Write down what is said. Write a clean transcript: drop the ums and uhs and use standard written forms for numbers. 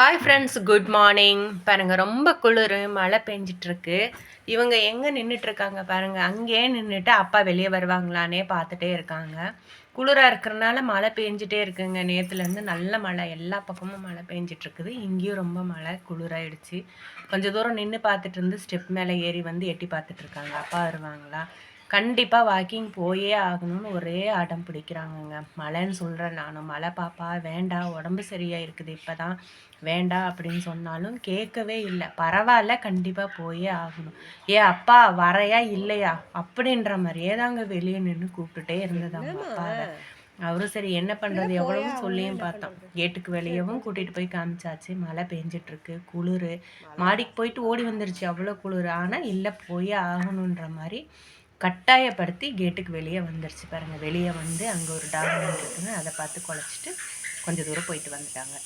Hi friends, good morning. பாருங்க, ரொம்ப குளிர், மழை பெஞ்சிட்ருக்கு. இவங்க எங்கே நின்றுட்டுருக்காங்க பாருங்க, அங்கேயே நின்றுட்டு அப்பா வெளியே வருவாங்களானே பார்த்துட்டே இருக்காங்க. குளிராக இருக்கிறனால மழை பெஞ்சிட்டே இருக்குங்க. நேற்றுலேருந்து நல்ல மழை, எல்லா பக்கமும் மழை பெஞ்சிட்ருக்குது. இங்கேயும் ரொம்ப மழை, குளிராயிடுச்சு. கொஞ்சம் தூரம் நின்று பார்த்துட்டு இருந்து ஸ்டெப் மேலே ஏறி வந்து எட்டி பார்த்துட்ருக்காங்க, அப்பா வருவாங்களா. கண்டிப்பாக வாக்கிங் போயே ஆகணும்னு ஒரே அடம் பிடிக்கிறாங்கங்க. மழைன்னு சொல்கிறேன் நானும், மழை பாப்பா வேண்டாம், உடம்பு சரியாக இருக்குது இப்போ தான், வேண்டாம் அப்படின்னு சொன்னாலும் கேட்கவே இல்லை. பரவாயில்ல, கண்டிப்பாக போயே ஆகணும். அப்பா வரையா இல்லையா அப்படின்ற மாதிரியே தாங்க வெளியே நின்று கூப்பிட்டுட்டே இருந்தது அவங்க அப்பாவை. அவரும் சரி என்ன பண்ணுறது, எவ்வளவோ சொல்லியும் பார்த்தோம். கேட்டுக்கு வெளியவும் கூட்டிகிட்டு போய் காமிச்சாச்சு. மழை பெஞ்சிட்ருக்கு, குளிர், மாடிக்கு போயிட்டு ஓடி வந்துருச்சு, அவ்வளோ குளிர். ஆனால் இல்லை, போயே ஆகணுன்ற மாதிரி கட்டாயப்படுத்தி கேட்டுக்கு வெளியே வந்துருச்சு பாருங்கள். வெளியே வந்து அங்கே ஒரு டாக் இருக்குன்னு அதை பார்த்து குலைச்சிட்டு கொஞ்சம் தூரம் போயிட்டு வந்துட்டாங்க.